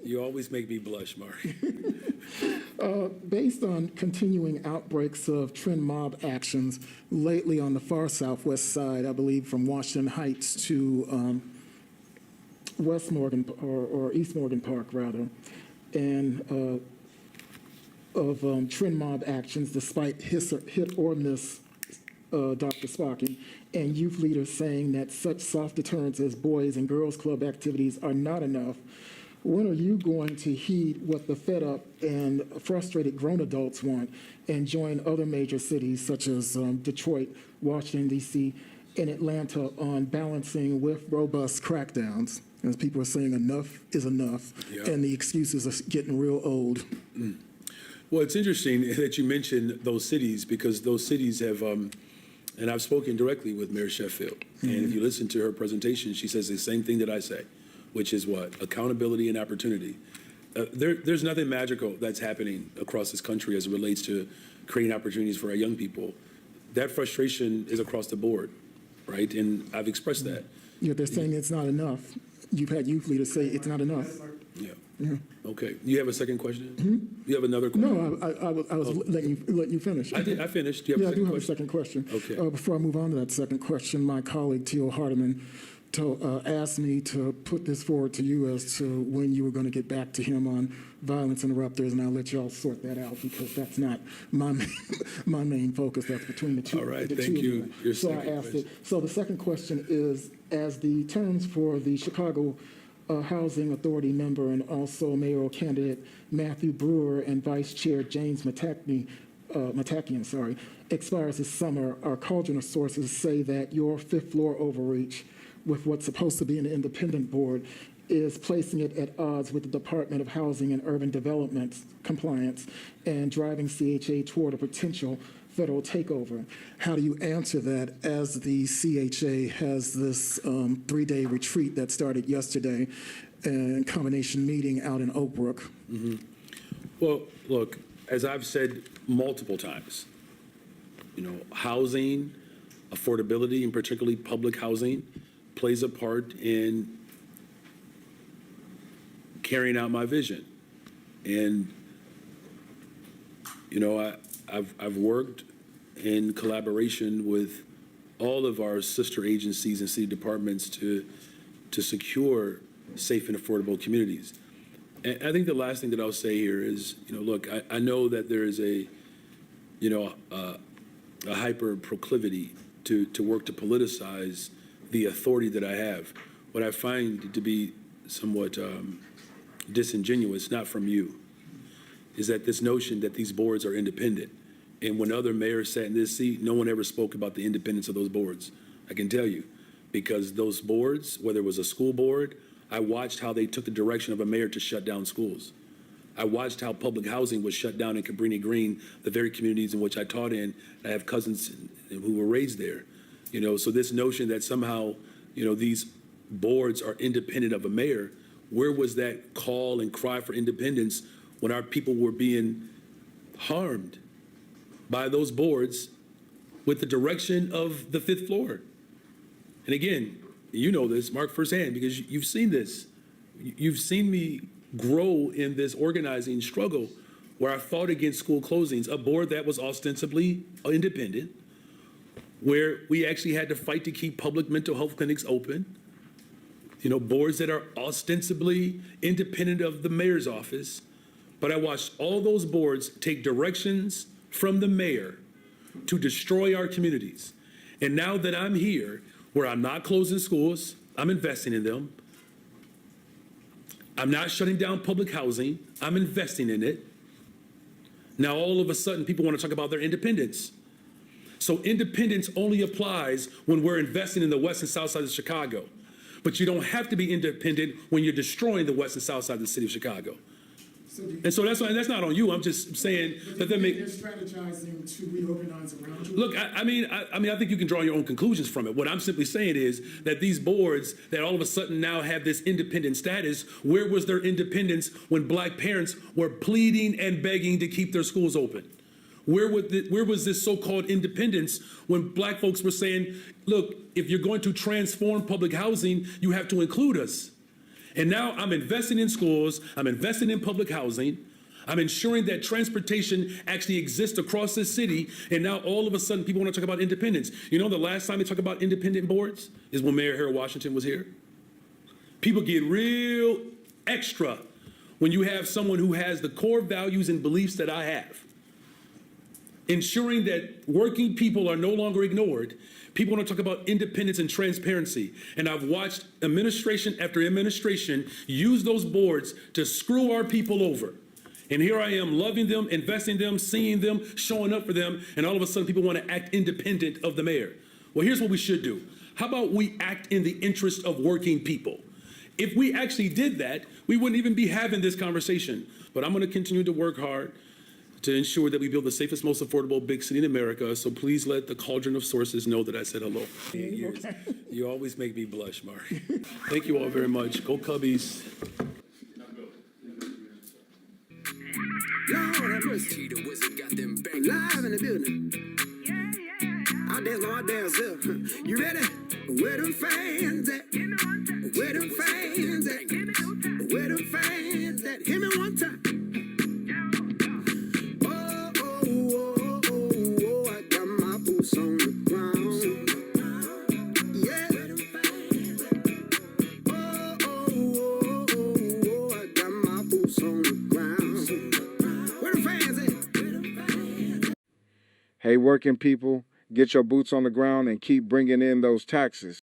You always make me blush, Mark. Based on continuing outbreaks of trend mob actions lately on the far southwest side, I believe from Washington Heights to West Morgan or East Morgan Park, rather, and of trend mob actions despite hit or miss, Dr. Sparking, and youth leaders saying that such soft deterrents as boys and girls club activities are not enough. When are you going to heed what the fed up and frustrated grown adults want and join other major cities such as Detroit, Washington, D.C., and Atlanta on balancing with robust crackdowns? As people are saying, enough is enough, and the excuses are getting real old. Well, it's interesting that you mentioned those cities because those cities have, and I've spoken directly with Mayor Sheffield, and if you listen to her presentation, she says the same thing that I say, which is what? Accountability and opportunity. There's nothing magical that's happening across this country as it relates to creating opportunities for our young people. That frustration is across the board, right? And I've expressed that. Yeah, they're saying it's not enough. You've had youth leaders say it's not enough. Yeah. Okay. You have a second question? You have another question? No, I was letting you finish. I finished. Do you have I do have a question? second question. Okay. Before I move on to that second question, my colleague Teal Hardiman asked me to put this forward to you as to when you were going to get back to him on violence interrupters, and I'll let y'all sort that out because that's not my main focus. That's between the two. All right. The Thank two you. Of them. Your So I second asked question. it. So the second question is, as the terms for the Chicago Housing Authority member and also mayoral candidate Matthew Brewer and Vice Chair James Matakian, expires this summer, our cauldron of sources say that your fifth floor overreach with what's supposed to be an independent board is placing it at odds with the Department of Housing and Urban Development compliance and driving CHA toward a potential federal takeover. How do you answer that as the CHA has this 3-day retreat that started yesterday and combination meeting out in Oak Brook? Well, look, as I've said multiple times, housing, affordability, and particularly public housing, plays a part in carrying out my vision. And, I've worked in collaboration with all of our sister agencies and city departments to secure safe and affordable communities. And I think the last thing that I'll say here is, look, I know that there is a hyper proclivity to work to politicize the authority that I have. What I find to be somewhat disingenuous, not from you, is that this notion that these boards are independent. And when other mayors sat in this seat, no one ever spoke about the independence of those boards. I can tell you, because those boards, whether it was a school board, I watched how they took the direction of a mayor to shut down schools. I watched how public housing was shut down in Cabrini Green, the very communities in which I taught in. I have cousins who were raised there. So this notion that somehow, these boards are independent of a mayor, where was that call and cry for independence when our people were being harmed by those boards with the direction of the fifth floor? And again, you know this, Mark, firsthand, because you've seen this. You've seen me grow in this organizing struggle where I fought against school closings, a board that was ostensibly independent, where we actually had to fight to keep public mental health clinics open, boards that are ostensibly independent of the mayor's office. But I watched all those boards take directions from the mayor to destroy our communities. And now that I'm here, where I'm not closing schools, I'm investing in them. I'm not shutting down public housing, I'm investing in it. Now all of a sudden people want to talk about their independence. So independence only applies when we're investing in the west and south side of Chicago. But you don't have to be independent when you're destroying the west and south side of the city of Chicago. And so that's not on you. I'm just saying that they're strategizing to reorganize around you. Look, I think you can draw your own conclusions from it. What I'm simply saying is that these boards that all of a sudden now have this independent status, where was their independence when black parents were pleading and begging to keep their schools open? Where was this so-called independence when black folks were saying, look, if you're going to transform public housing, you have to include us? And now I'm investing in schools, I'm investing in public housing, I'm ensuring that transportation actually exists across the city, and now all of a sudden people want to talk about independence. You know, the last time they talk about independent boards is when Mayor Harold Washington was here. People get real extra when you have someone who has the core values and beliefs that I have. Ensuring that working people are no longer ignored. People want to talk about independence and transparency. And I've watched administration after administration use those boards to screw our people over. And here I am loving them, investing in them, seeing them, showing up for them, and all of a sudden people want to act independent of the mayor. Well, here's what we should do. How about we act in the interest of working people? If we actually did that, we wouldn't even be having this conversation. But I'm going to continue to work hard to ensure that we build the safest, most affordable big city in America. So please let the cauldron of sources know that I said hello. You always make me blush, Mari. Thank you all very much. Go Cubbies. Lord have mercy. The wizard got them back. Live in the building. I dance on my dance up. You ready? Where them fans at? Where them fans at? Where them fans at? Hit me one time. Oh, oh, oh, oh, oh, I got my boots on the ground. Yeah. Oh, oh, oh, oh, oh, I got my boots on the ground. Where them fans at? Hey, working people, get your boots on the ground and keep bringing in those taxes.